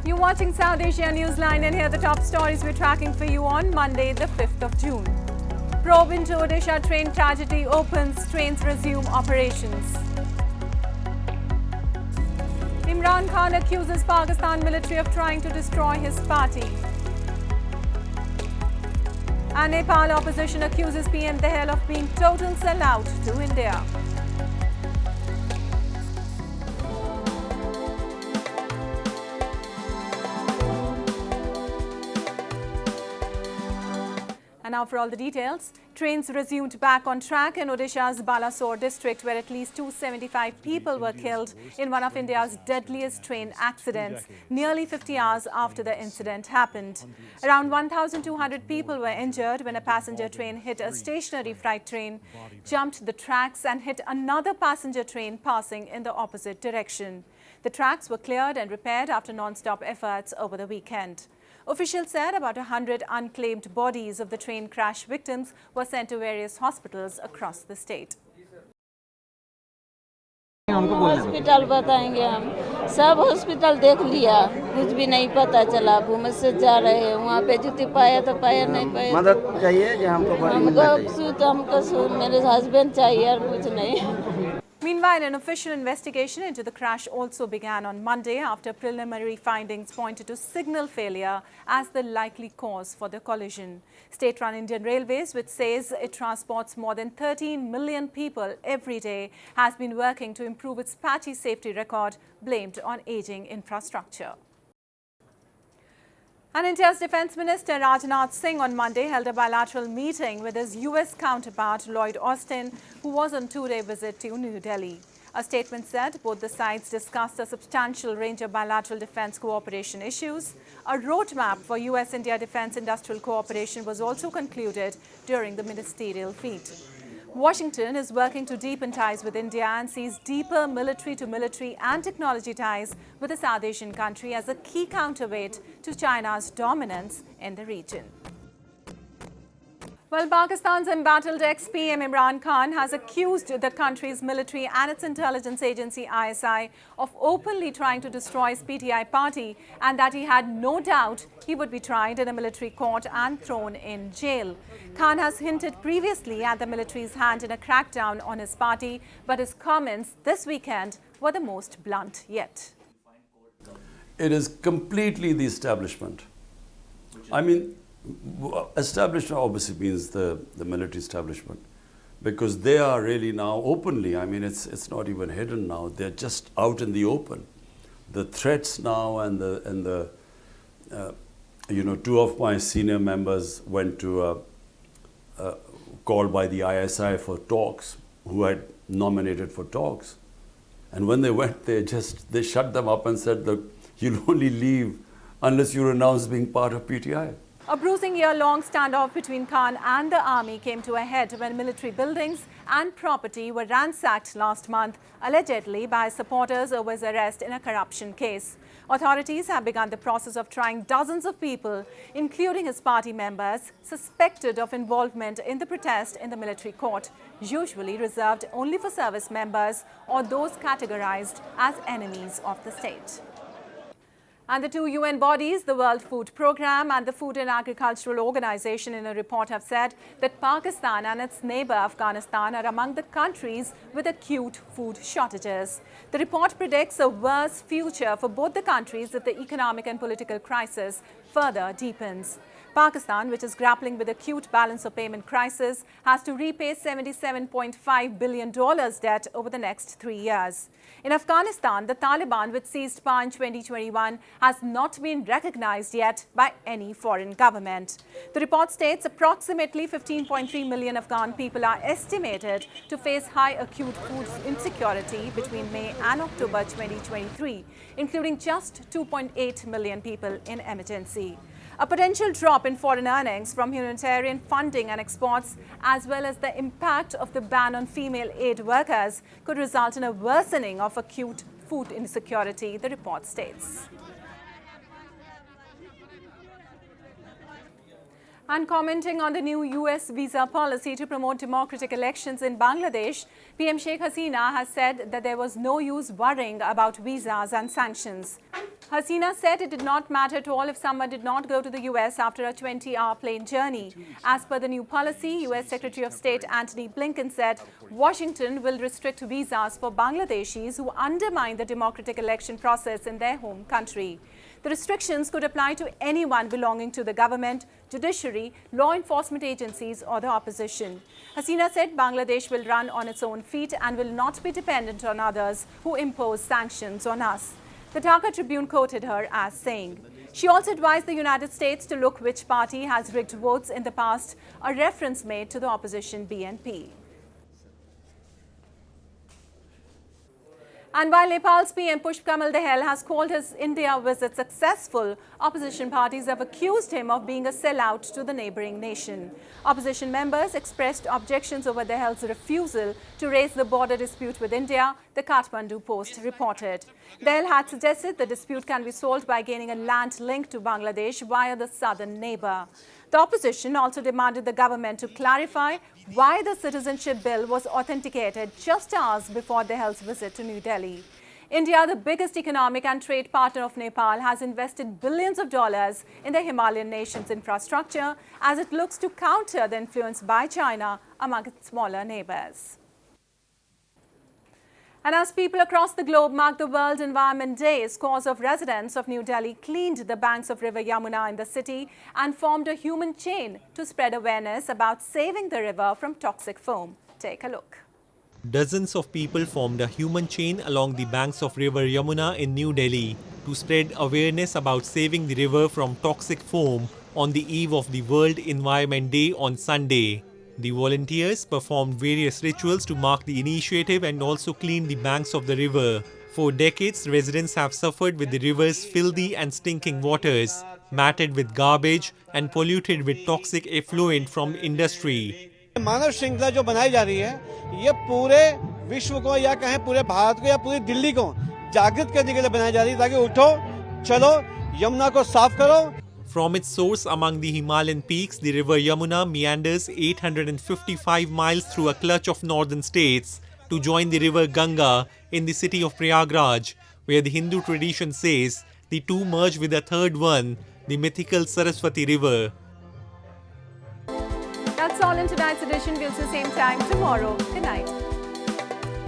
You're watching South Asia Newsline, and here are the top stories we're tracking for you on Monday, the 5th of June. Probe into Odisha train tragedy opens, trains resume operations. Imran Khan accuses Pakistan military of trying to destroy his party. And Nepal opposition accuses PM Dahal of being total sellout to India. And now for all the details. Trains resumed back on track in Odisha's Balasore district, where at least 275 people were killed in one of India's deadliest train accidents, nearly 50 hours after the incident happened. Around 1,200 people were injured when a passenger train hit a stationary freight train, jumped the tracks and hit another passenger train passing in the opposite direction. The tracks were cleared and repaired after non-stop efforts over the weekend. Officials said about 100 unclaimed bodies of the train crash victims were sent to various hospitals across the state. Hospital बताएंगे हम सब hospital देख लिया कुछ भी नहीं पता चला भूमि से जा रहे हैं वहाँ पे जुती पाया तो पाया नहीं पाया मदद चाहिए जो हमको मेरे हस्बैंड चाहिए और कुछ नहीं. Meanwhile, an official investigation into the crash also began on Monday after preliminary findings pointed to signal failure as the likely cause for the collision. State-run Indian Railways, which says it transports more than 13 million people every day, has been working to improve its patchy safety record, blamed on aging infrastructure. And India's Defence Minister Rajnath Singh on Monday held a bilateral meeting with his US counterpart Lloyd Austin, who was on two-day visit to New Delhi. A statement said both the sides discussed a substantial range of bilateral defence cooperation issues. A roadmap for US-India defence industrial cooperation was also concluded during the ministerial feat. Washington is working to deepen ties with India and sees deeper military-to-military and technology ties with the South Asian country as a key counterweight to China's dominance in the region. Well, Pakistan's embattled ex-PM Imran Khan has accused the country's military and its intelligence agency ISI of openly trying to destroy his PTI party, and that he had no doubt he would be tried in a military court and thrown in jail. Khan has hinted previously at the military's hand in a crackdown on his party, but his comments this weekend were the most blunt yet. It is completely the establishment. I mean, establishment obviously means the military establishment, because they are really now openly, I mean it's not even hidden now, they're just out in the open. The threats now and the you know, two of my senior members went to called by the ISI for talks, who had nominated for talks, and when they went they shut them up and said, look, you'll only leave unless you renounce being part of PTI. A bruising year-long standoff between Khan and the army came to a head when military buildings and property were ransacked last month, allegedly by supporters over his arrest in a corruption case. Authorities have begun the process of trying dozens of people, including his party members, suspected of involvement in the protest in the military court, usually reserved only for service members or those categorized as enemies of the state. And the two UN bodies, the World Food Programme and the Food and Agricultural Organization, in a report have said that Pakistan and its neighbour Afghanistan are among the countries with acute food shortages. The report predicts a worse future for both the countries if the economic and political crisis further deepens. Pakistan, which is grappling with acute balance of payment crisis, has to repay $77.5 billion debt over the next 3 years. In Afghanistan, the Taliban, which seized power in 2021, has not been recognized yet by any foreign government. The report states approximately 15.3 million Afghan people are estimated to face high acute food insecurity between May and October 2023, including just 2.8 million people in emergency. A potential drop in foreign earnings from humanitarian funding and exports, as well as the impact of the ban on female aid workers, could result in a worsening of acute food insecurity, the report states. And commenting on the new US visa policy to promote democratic elections in Bangladesh, PM Sheikh Hasina has said that there was no use worrying about visas and sanctions. Hasina said it did not matter at all if someone did not go to the US after a 20-hour plane journey. As per the new policy, US Secretary of State Antony Blinken said Washington will restrict visas for Bangladeshis who undermine the democratic election process in their home country. The restrictions could apply to anyone belonging to the government, judiciary, law enforcement agencies or the opposition. Hasina said Bangladesh will run on its own feet and will not be dependent on others who impose sanctions on us. The Dhaka Tribune quoted her as saying, she also advised the United States to look which party has rigged votes in the past, a reference made to the opposition BNP. And while Nepal's PM Pushpa Kamal Dahal has called his India visit successful, opposition parties have accused him of being a sellout to the neighbouring nation. Opposition members expressed objections over Dahal's refusal to raise the border dispute with India, the Kathmandu Post reported. Dahal had suggested the dispute can be solved by gaining a land link to Bangladesh via the southern neighbour. The opposition also demanded the government to clarify why the citizenship bill was authenticated just hours before Dahal's visit to New Delhi. India, the biggest economic and trade partner of Nepal, has invested billions of dollars in the Himalayan nation's infrastructure as it looks to counter the influence by China among its smaller neighbours. And as people across the globe mark the World Environment Day, scores of residents of New Delhi cleaned the banks of River Yamuna in the city and formed a human chain to spread awareness about saving the river from toxic foam. Take a look. Dozens of people formed a human chain along the banks of River Yamuna in New Delhi to spread awareness about saving the river from toxic foam on the eve of the World Environment Day on Sunday. The volunteers performed various rituals to mark the initiative and also clean the banks of the river. For decades, residents have suffered with the river's filthy and stinking waters, matted with garbage and polluted with toxic effluent from industry. मानव श्रृंखला जो बनाई जा रही है ये पूरे विश्व को या कहें पूरे भारत को या पूरी दिल्ली को जागृत करने के लिए बनाई जा रही है ताकि उठो चलो यमुना को साफ करो. From its source among the Himalayan peaks, the river Yamuna meanders 855 miles through a clutch of northern states to join the river Ganga in the city of Prayagraj, where the Hindu tradition says the two merge with a third one, the mythical Saraswati river. That's all in tonight's edition. We'll see you same time tomorrow. Good night.